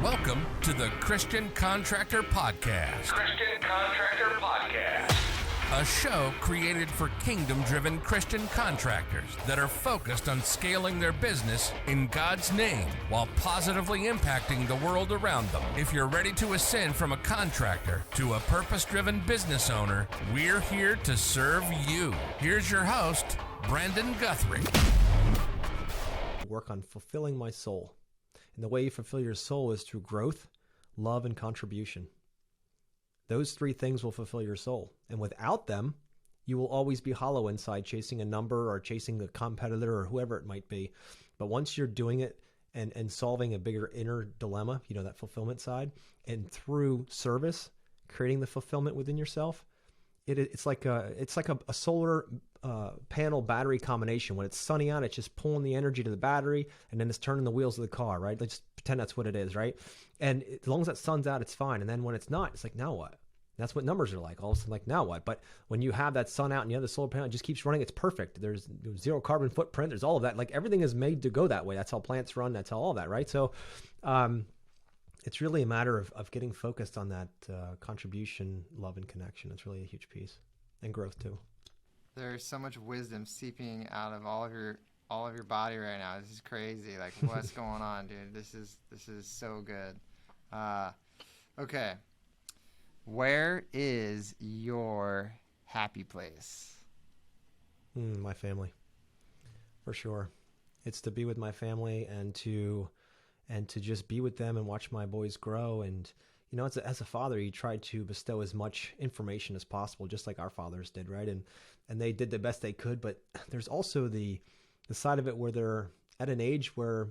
Welcome to the Christian Contractor Podcast. Christian Contractor Podcast. A show created for kingdom-driven Christian contractors that are focused on scaling their business in God's name while positively impacting the world around them. If you're ready to ascend from a contractor to a purpose-driven business owner, we're here to serve you. Here's your host, Brandon Guthrie. Work on fulfilling my soul. And the way you fulfill your soul is through growth, love, and contribution. Those three things will fulfill your soul. And without them, you will always be hollow inside, chasing a number or chasing a competitor or whoever it might be. But once you're doing it and solving a bigger inner dilemma, that fulfillment side, and through service, creating the fulfillment within yourself, it's like a solar panel battery combination. When it's sunny out, it's just pulling the energy to the battery, and then it's turning the wheels of the car, right? Let's just pretend that's what it is, right? And as long as that sun's out, it's fine. And then when it's not, it's like, now what? That's what numbers are like. All of a sudden, like, now what? But when you have that sun out and you have the solar panel, it just keeps running. It's perfect. There's zero carbon footprint. There's all of that. Like, everything is made to go that way. That's how plants run. That's how all that, right? So it's really a matter of getting focused on that contribution, love, and connection. It's really a huge piece, and growth too. There's so much wisdom seeping out of all of your body right now. This is crazy. Like, what's going on, dude? This is so good. Okay. Where is your happy place? My family, for sure. It's to be with my family and to just be with them and watch my boys grow. And as a father, you try to bestow as much information as possible, just like our fathers did, right? And they did the best they could. But there's also the side of it where they're at an age where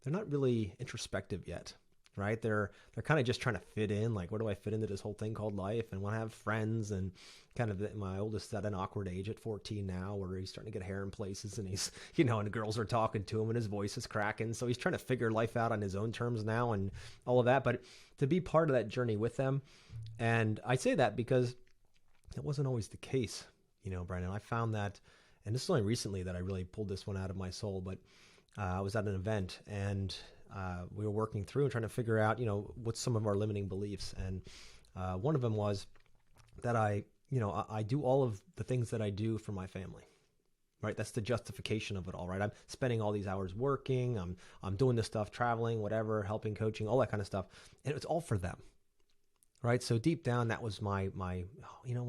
they're not really introspective yet, right? They're kind of just trying to fit in. Like, where do I fit into this whole thing called life? And want to have friends. And kind of my oldest at an awkward age at 14 now, where he's starting to get hair in places, and he's, and the girls are talking to him, and his voice is cracking. So he's trying to figure life out on his own terms now, and all of that. But to be part of that journey with them, and I say that because it wasn't always the case, Brandon. I found that, and this is only recently that I really pulled this one out of my soul. But I was at an event, and we were working through and trying to figure out, what's some of our limiting beliefs. And one of them was that I do all of the things that I do for my family, right? That's the justification of it all, right? I'm spending all these hours working. I'm doing this stuff, traveling, whatever, helping, coaching, all that kind of stuff. And it's all for them, right? So deep down, that was my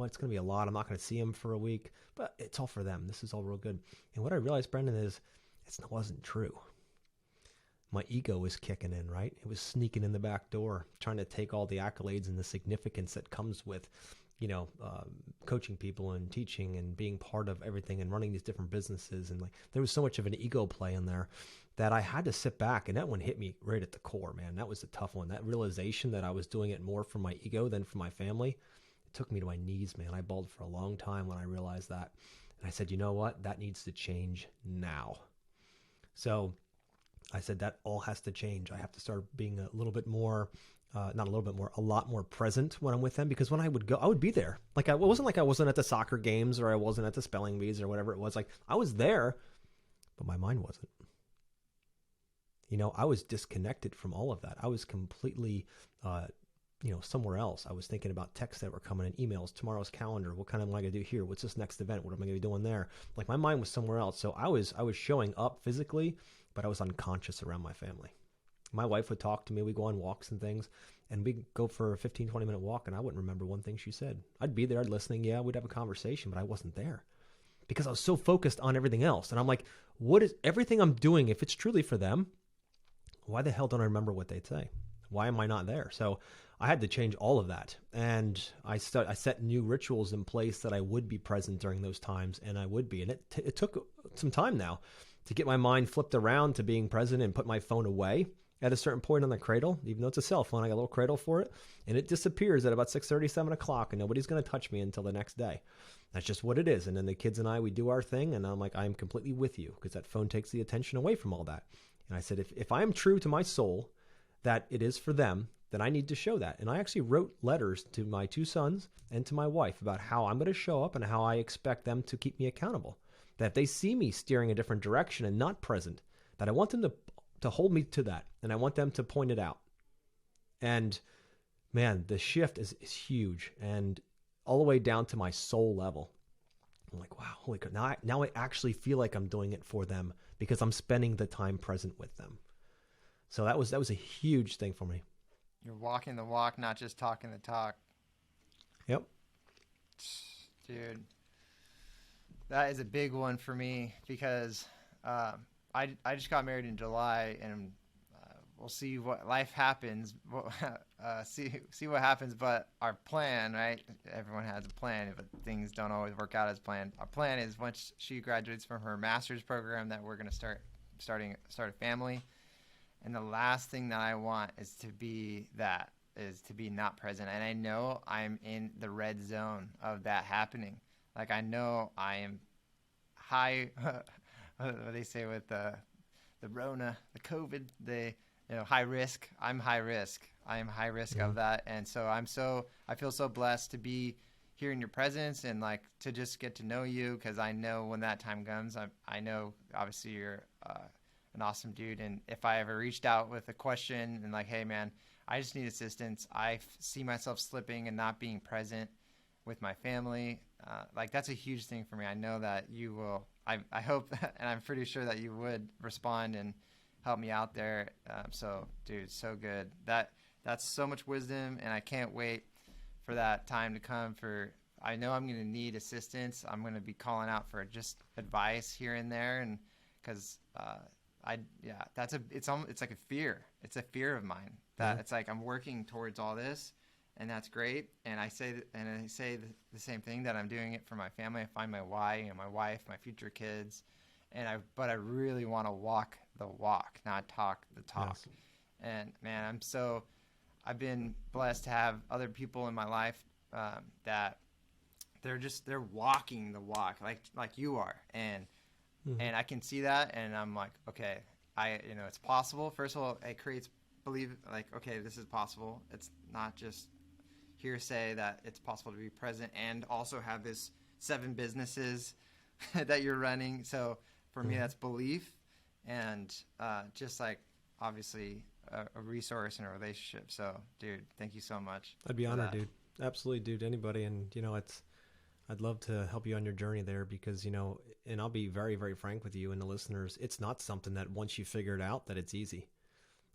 it's going to be a lot. I'm not going to see them for a week, but it's all for them. This is all real good. And what I realized, Brendan, is it wasn't true. My ego was kicking in, right? It was sneaking in the back door, trying to take all the accolades and the significance that comes with, coaching people and teaching and being part of everything and running these different businesses. And like, there was so much of an ego play in there that I had to sit back, and that one hit me right at the core, man. That was a tough one. That realization that I was doing it more for my ego than for my family, it took me to my knees, man. I bawled for a long time when I realized that. And I said, you know what? That needs to change now. So I said that all has to change. I have to start being a little bit more, a lot more present when I'm with them, because when I would go, I would be there. Like, it wasn't like I wasn't at the soccer games or I wasn't at the spelling bees or whatever it was. Like, I was there, but my mind wasn't. I was disconnected from all of that. I was completely, somewhere else. I was thinking about texts that were coming in, emails, tomorrow's calendar. What kind of am I going to do here? What's this next event? What am I going to be doing there? Like, my mind was somewhere else. So I was showing up physically, but I was unconscious around my family. My wife would talk to me. We'd go on walks and things, and we'd go for a 15, 20-minute walk, and I wouldn't remember one thing she said. I'd be there, I'd listening. Yeah, we'd have a conversation, but I wasn't there because I was so focused on everything else. And I'm like, what is everything I'm doing? If it's truly for them, why the hell don't I remember what they'd say? Why am I not there? So I had to change all of that. And I set new rituals in place that I would be present during those times, and I would be. And it took some time now to get my mind flipped around to being present and put my phone away at a certain point on the cradle. Even though it's a cell phone, I got a little cradle for it, and it disappears at about 6:30, 7 o'clock, and nobody's going to touch me until the next day. That's just what it is. And then the kids and I, we do our thing, and I'm like, I'm completely with you, because that phone takes the attention away from all that. And I said, if I am true to my soul that it is for them, then I need to show that. And I actually wrote letters to my two sons and to my wife about how I'm going to show up and how I expect them to keep me accountable. That if they see me steering a different direction and not present, that I want them to hold me to that, and I want them to point it out. And man, the shift is huge, and all the way down to my soul level. I'm like, wow, holy crap. Now I actually feel like I'm doing it for them because I'm spending the time present with them. So that was a huge thing for me. You're walking the walk, not just talking the talk. Yep. Dude, that is a big one for me because I just got married in July, and we'll see what life happens. See what happens. But our plan, right? Everyone has a plan, but things don't always work out as planned. Our plan is once she graduates from her master's program that we're going to start a family. And the last thing that I want is to be not present. And I know I'm in the red zone of that happening. Like, I know I am high, what do they say with the Rona, the COVID, high risk. I'm high risk. I am high risk of that. And so I feel so blessed to be here in your presence and like to just get to know you, because I know when that time comes, I know obviously you're an awesome dude. And if I ever reached out with a question and like, hey man, I just need assistance, I see myself slipping and not being present with my family, like that's a huge thing for me. I know that you will, I hope, and I'm pretty sure that you would respond and help me out there. So dude, so good. That's so much wisdom, and I can't wait for that time to come. I know I'm going to need assistance. I'm going to be calling out for just advice here and there, and because it's like a fear. It's a fear of mine that it's like I'm working towards all this, and that's great. And I say the same thing, that I'm doing it for my family. I find my why, my wife, my future kids, but I really want to walk the walk, not talk the talk. Yes. And man, I've been blessed to have other people in my life that they're walking the walk like you are, and I can see that, and I'm like, okay, it's possible. First of all, it creates believe, like, okay, this is possible. It's not just hearsay that it's possible to be present and also have this 7 businesses that you're running. So for me, that's belief, and just like obviously a resource and a relationship. So dude, thank you so much. I'd be honored, dude. Absolutely, dude. Anybody. And I'd love to help you on your journey there, because, and I'll be very, very frank with you and the listeners, it's not something that once you figure it out that it's easy.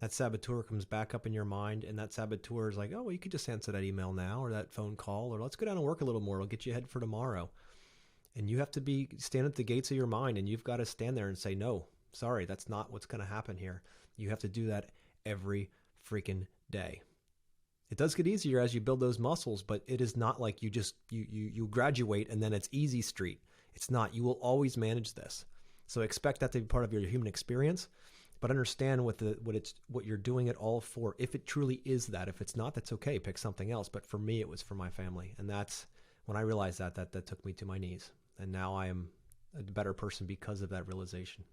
That saboteur comes back up in your mind, and that saboteur is like, oh, well, you could just answer that email now, or that phone call, or let's go down and work a little more. It'll get you ahead for tomorrow. And you have to stand at the gates of your mind, and you've got to stand there and say, no, sorry, that's not what's going to happen here. You have to do that every freaking day. It does get easier as you build those muscles, but it is not like you just you graduate and then it's easy street. It's not. You will always manage this. So expect that to be part of your human experience, but understand what you're doing it all for. If it truly is that, if it's not, that's okay. Pick something else. But for me, it was for my family, and that's when I realized that took me to my knees, and now I am a better person because of that realization.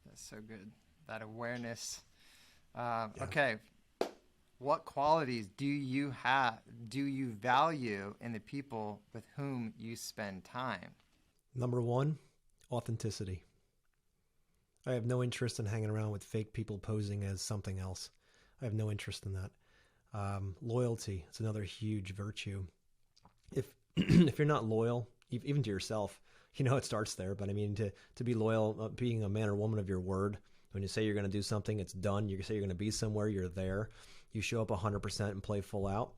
That's so good. That awareness. Okay. What qualities do you value in the people with whom you spend time? Number 1, authenticity. I have no interest in hanging around with fake people posing as something else. I have no interest in that. Loyalty. It's another huge virtue. If you're not loyal, even to yourself, it starts there. But I mean, to be loyal, being a man or woman of your word. When you say you're going to do something, it's done. You say you're going to be somewhere, you're there. You show up 100% and play full out.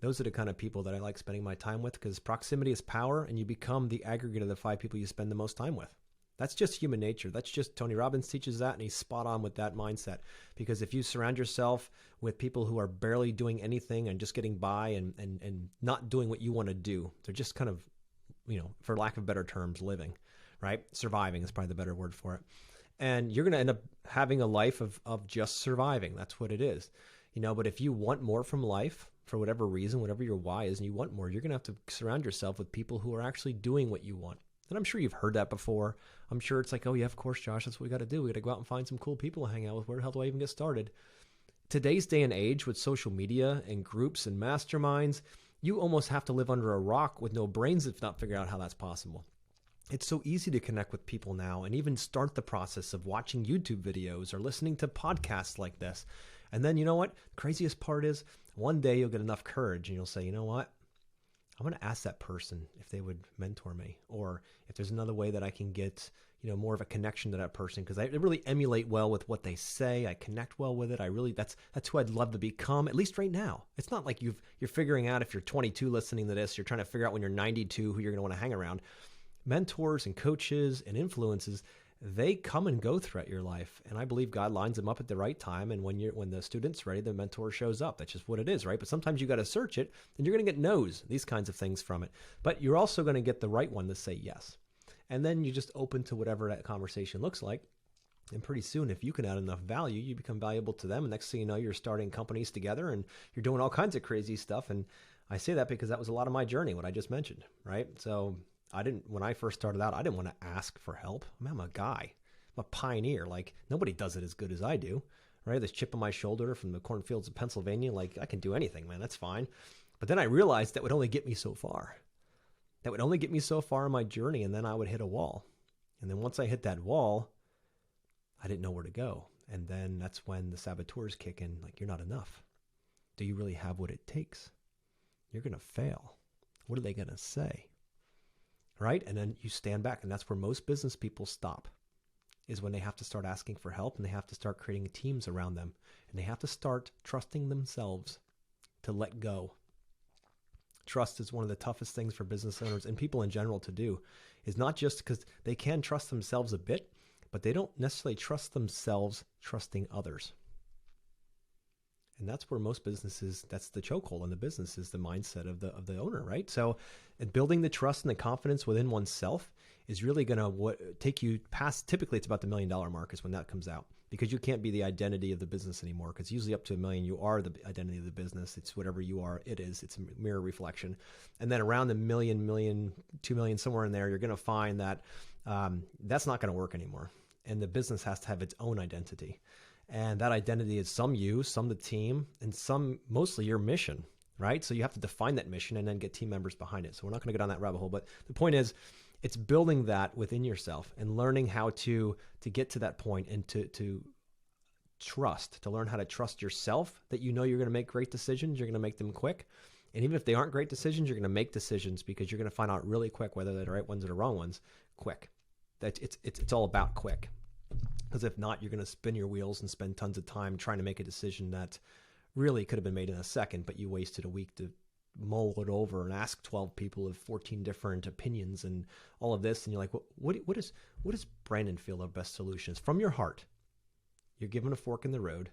Those are the kind of people that I like spending my time with, because proximity is power, and you become the aggregate of the 5 people you spend the most time with. That's just human nature. That's just Tony Robbins teaches that, and he's spot on with that mindset. Because if you surround yourself with people who are barely doing anything and just getting by and not doing what you want to do, they're just kind of, for lack of better terms, living, right? Surviving is probably the better word for it. And you're going to end up having a life of just surviving. That's what it is. But if you want more from life, for whatever reason, whatever your why is, and you want more, you're going to have to surround yourself with people who are actually doing what you want. And I'm sure you've heard that before. I'm sure it's like, oh yeah, of course, Josh, that's what we got to do. We got to go out and find some cool people to hang out with. Where the hell do I even get started? Today's day and age with social media and groups and masterminds, you almost have to live under a rock with no brains if not figure out how that's possible. It's so easy to connect with people now and even start the process of watching YouTube videos or listening to podcasts like this. And then, you know what? The craziest part is one day you'll get enough courage and you'll say, you know what? I'm going to ask that person if they would mentor me, or if there's another way that I can get, more of a connection to that person, because I really emulate well with what they say. I connect well with it. That's who I'd love to become, at least right now. It's not like you're figuring out, if you're 22 listening to this, you're trying to figure out when you're 92 who you're going to want to hang around. Mentors and coaches and influences, they come and go throughout your life. And I believe God lines them up at the right time. And when the student's ready, the mentor shows up. That's just what it is, right? But sometimes you got to search it, and you're going to get no's, these kinds of things from it. But you're also going to get the right one to say yes. And then you just open to whatever that conversation looks like. And pretty soon, if you can add enough value, you become valuable to them. And next thing you know, you're starting companies together and you're doing all kinds of crazy stuff. And I say that because that was a lot of my journey, what I just mentioned, right? So when I first started out, I didn't want to ask for help. I'm a guy. I'm a pioneer. Like, nobody does it as good as I do, right? This chip on my shoulder from the cornfields of Pennsylvania, like, I can do anything, man. That's fine. But then I realized that would only get me so far. That would only get me so far in my journey, and then I would hit a wall. And then once I hit that wall, I didn't know where to go. And then that's when the saboteurs kick in, like, you're not enough. Do you really have what it takes? You're going to fail. What are they going to say? Right? And then you stand back, and that's where most business people stop, is when they have to start asking for help, and they have to start creating teams around them, and they have to start trusting themselves to let go. Trust is one of the toughest things for business owners and people in general to do, is not just because they can trust themselves a bit, but they don't necessarily trust themselves trusting others. And that's where most businesses, that's the chokehold in the business, is the mindset of the owner, right? So building the trust and the confidence within oneself is really going to take you past, typically it's about the $1 million mark is when that comes out, because you can't be the identity of the business anymore, because usually up to $1 million, you are the identity of the business. It's whatever you are, it's a mirror reflection. And then around the $1 million, $2 million, somewhere in there, you're going to find that that's not going to work anymore. And the business has to have its own identity. And that identity is some you, some the team, and some mostly your mission, right? So you have to define that mission and then get team members behind it. So we're not going to go down that rabbit hole, but the point is, it's building that within yourself and learning how to get to that point, and to trust, to learn how to trust yourself, that you're going to make great decisions, you're going to make them quick. And even if they aren't great decisions, you're going to make decisions, because you're going to find out really quick whether they're the right ones or the wrong ones, quick. It's all about quick. Because if not, you're going to spin your wheels and spend tons of time trying to make a decision that really could have been made in a second, but you wasted a week to mull it over and ask 12 people of 14 different opinions and all of this. And you're like, what does Brandon feel the best solution is? From your heart, you're given a fork in the road.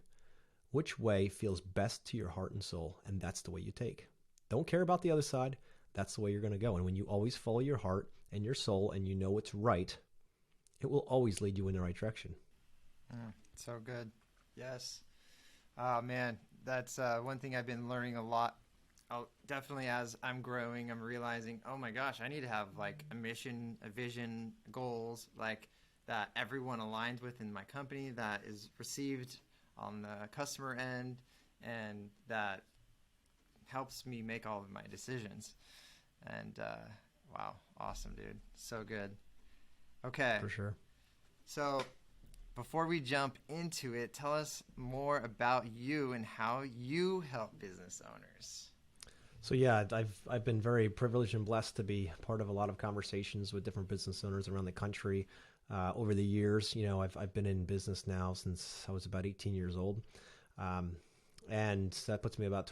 Which way feels best to your heart and soul? And that's the way you take. Don't care about the other side. That's the way you're going to go. And when you always follow your heart and your soul, and you know what's right, it will always lead you in the right direction. So good. Yes. Oh, man, that's one thing I've been learning a lot. Definitely as I'm growing, I'm realizing, oh my gosh, I need to have like a mission, a vision, goals, like that everyone aligns with in my company, that is received on the customer end, and that helps me make all of my decisions. And wow, awesome, dude. So good. Okay. For sure. So before we jump into it, tell us more about you and how you help business owners. So yeah, I've been very privileged and blessed to be part of a lot of conversations with different business owners around the country over the years. I've been in business now since I was about 18 years old, and that puts me about